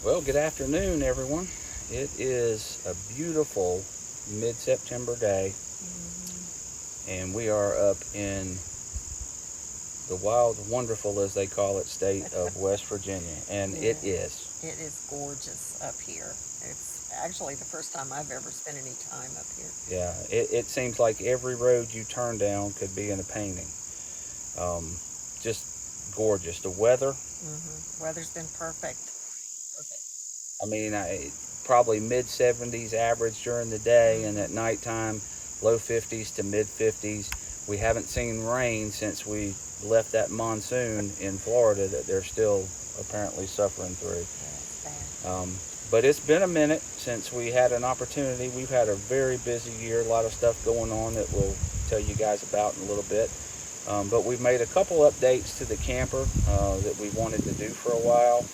Well, good afternoon, everyone. It is a beautiful mid-September day, and we are up in the wild, wonderful, as they call it, state of West Virginia, and it is. Yes, it is gorgeous up here. It's actually the first time I've ever spent any time up here. Yeah, it seems like every road you turn down could be in a painting. Um, just gorgeous. The weather, Weather's been perfect. Perfect. I mean, probably mid 70s average during the day, and at nighttime, low 50s to mid 50s. We haven't seen rain since we left that monsoon in Florida that they're still apparently suffering through. Yeah, it's bad. But it's been a minute since we had an opportunity. We've had a very busy year, a lot of stuff going on that we'll tell you guys about in a little bit. But we've made a couple updates to the camper that we wanted to do for a while,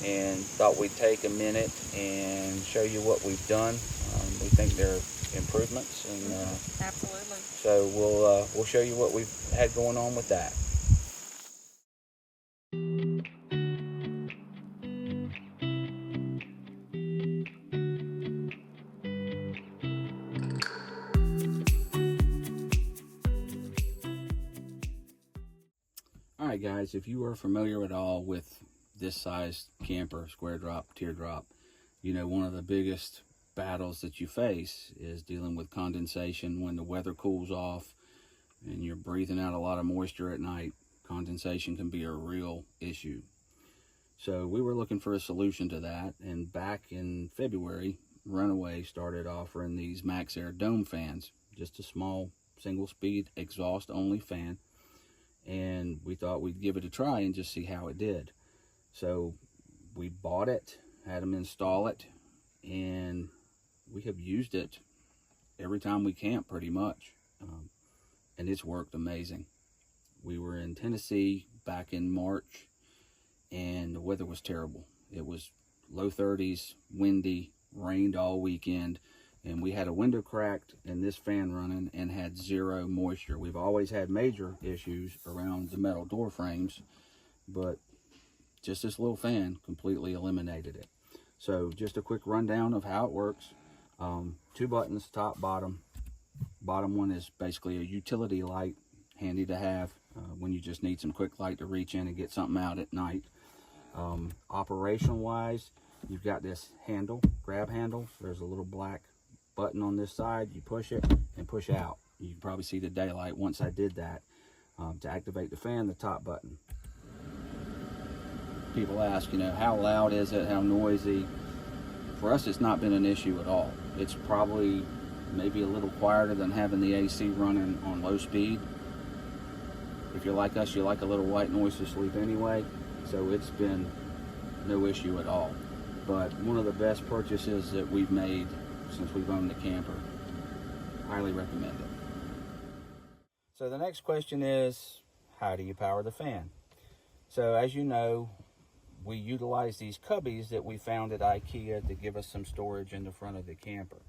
and thought we'd take a minute and show you what we've done. We think they're improvements, and Absolutely. so we'll show you what we've had going on with that. All right, guys, if you are familiar at all with this size camper, square drop, teardrop, you know one of the biggest battles that you face is dealing with condensation when the weather cools off and you're breathing out a lot of moisture at night. Condensation can be a real issue. So we were looking for a solution to that, and back in February, Runaway started offering these Maxx dome fans, just a small single speed exhaust only fan, and we thought we'd give it a try and just see how it did. So we bought it, had them install it, and we have used it every time we camp pretty much, and it's worked amazing. We were in Tennessee back in March, and the weather was terrible. It was low 30s, windy, rained all weekend, and we had a window cracked and this fan running and had zero moisture. We've always had major issues around the metal door frames, but just this little fan completely eliminated it. So just a quick rundown of how it works. Two buttons, top, bottom. Bottom one is basically a utility light, handy to have when you just need some quick light to reach in and get something out at night. Operational wise, you've got this handle, grab handle. There's a little black button on this side. You push it and push out. You can probably see the daylight once I did that. To activate the fan, the top button. People ask, how loud is it, how noisy? For us, it's not been an issue at all. It's probably maybe a little quieter than having the AC running on low speed. If you're like us, you like a little white noise to sleep anyway, so it's been no issue at all. But one of the best purchases that we've made since we've owned the camper. Highly recommend it. So the next question is, how do you power the fan? So as you know, we utilize these cubbies that we found at IKEA to give us some storage in the front of the camper.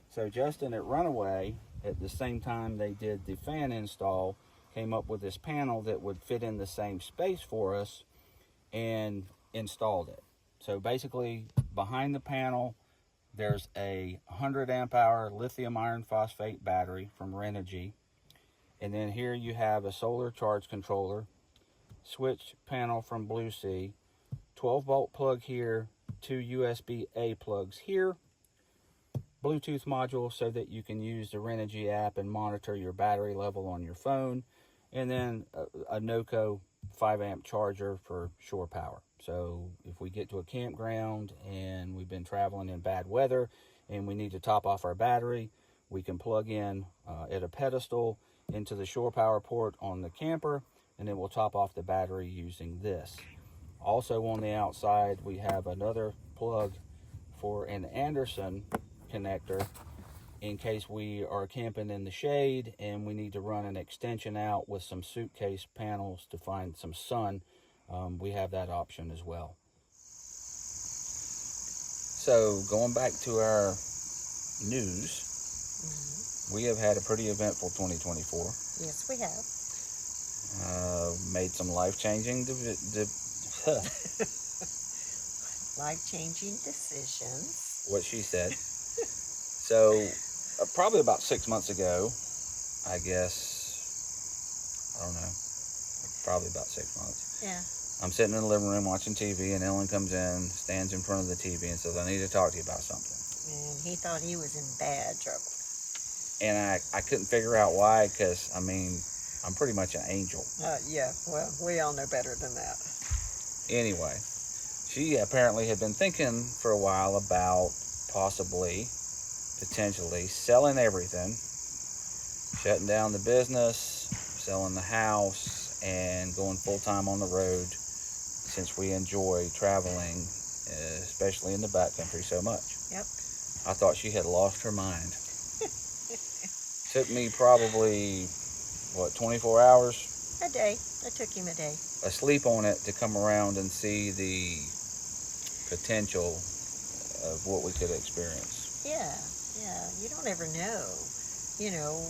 So Justin at Runaway, at the same time they did the fan install, came up with this panel that would fit in the same space for us and installed it. So basically, behind the panel, there's a 100 amp hour lithium iron phosphate battery from Renogy. And then here you have a solar charge controller, switch panel from Blue Sea, 12 volt plug here, two USB-A plugs here, Bluetooth module so that you can use the Renogy app and monitor your battery level on your phone, and then a NOCO 5 amp charger for shore power. So if we get to a campground and we've been traveling in bad weather and we need to top off our battery, we can plug in at a pedestal into the shore power port on the camper, and then we'll top off the battery using this. Also on the outside, we have another plug for an Anderson connector in case we are camping in the shade and we need to run an extension out with some suitcase panels to find some sun. We have that option as well. So going back to our news, we have had a pretty eventful 2024. Yes, we have. Made some life-changing Life-changing decisions. What she said. So, probably about 6 months ago, I guess, I don't know, probably about 6 months. Yeah. I'm sitting in the living room watching TV, and Ellen comes in, stands in front of the TV, and says, I need to talk to you about something. And he thought he was in bad trouble. And I couldn't figure out why, because, I mean, I'm pretty much an angel. Yeah, well, we all know better than that. Anyway, she apparently had been thinking for a while about possibly, potentially, selling everything, shutting down the business, selling the house, and going full-time on the road, since we enjoy traveling, especially in the backcountry, so much. Yep. I thought she had lost her mind. Took me probably, 24 hours? A day. It took him a day. Asleep on it to come around and see the potential of what we could experience. Yeah. You don't ever know,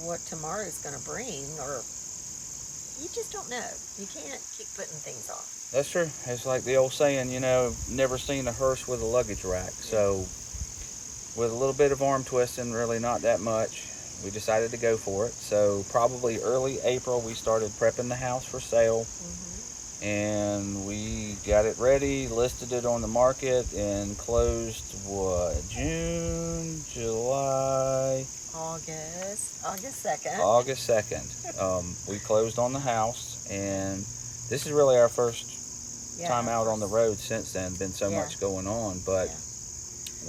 what tomorrow's going to bring, or you just don't know. You can't keep putting things off. That's true. It's like the old saying, never seen a hearse with a luggage rack. So with a little bit of arm twisting, really not that much, we decided to go for it. So probably early April, we started prepping the house for sale. And we got it ready, listed it on the market, and closed, June, July? August 2nd. August 2nd. We closed on the house, and this is really our first time out on the road since then. Been so much going on, but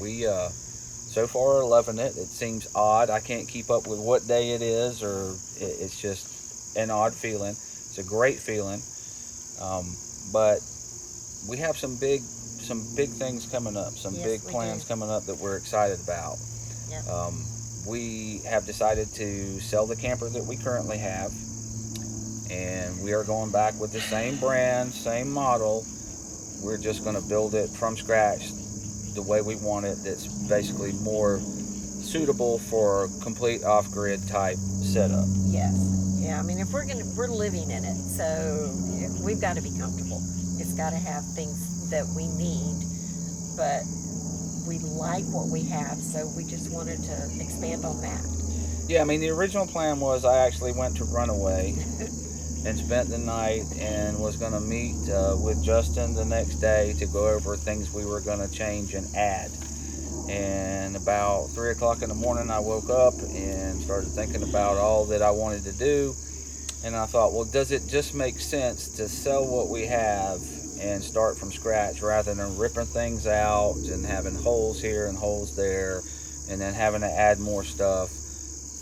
we so far are loving it. It seems odd. I can't keep up with what day it is, or it's just an odd feeling. It's a great feeling. But we have some big things coming up, some big plans coming up that we're excited about. Yep. We have decided to sell the camper that we currently have, and we are going back with the same brand, same model. We're just going to build it from scratch the way we want it. That's basically more suitable for a complete off-grid type setup. Yes. Yeah, I mean, if we're living in it, so we've got to be comfortable. It's got to have things that we need, but we like what we have, so we just wanted to expand on that. Yeah, I mean, the original plan was I actually went to Runaway and spent the night and was going to meet with Justin the next day to go over things we were going to change and add. And about 3 o'clock in the morning, I woke up and started thinking about all that I wanted to do. And I thought, well, does it just make sense to sell what we have and start from scratch rather than ripping things out and having holes here and holes there and then having to add more stuff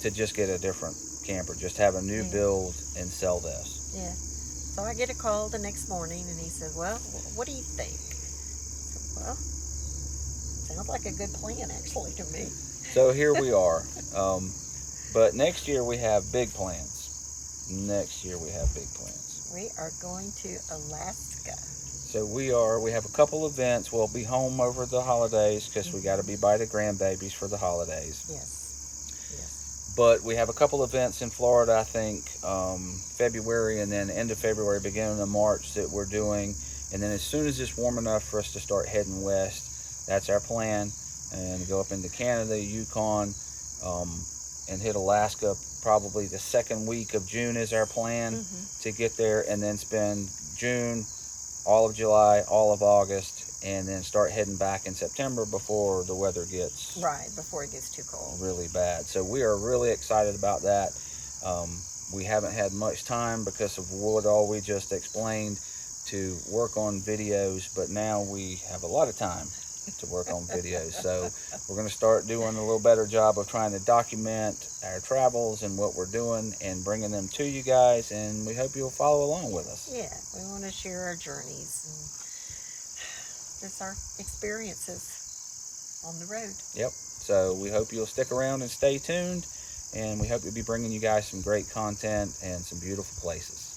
to just get a different camper, just have a new build and sell this? Yeah. So I get a call the next morning, and he said, well, what do you think? I said, well, sounds like a good plan, actually, to me. So here we are. But next year we have big plans. We are going to Alaska. So we have a couple events. We'll be home over the holidays because we got to be by the grandbabies for the holidays. Yes. But we have a couple events in Florida, I think, February, and then end of February, beginning of March, that we're doing. And then as soon as it's warm enough for us to start heading west, that's our plan, and go up into Canada, Yukon, and hit Alaska. Probably the second week of June is our plan to get there, and then spend June, all of July, all of August, and then start heading back in September before the weather gets before it gets too cold, really bad. So we are really excited about that. We haven't had much time because of what all we just explained to work on videos, but now we have a lot of time to work on videos. So we're going to start doing a little better job of trying to document our travels and what we're doing and bringing them to you guys, and we hope you'll follow along with us. Yeah, we want to share our journeys and just our experiences on the road. Yep. So we hope you'll stick around and stay tuned, and we hope we'll be bringing you guys some great content and some beautiful places.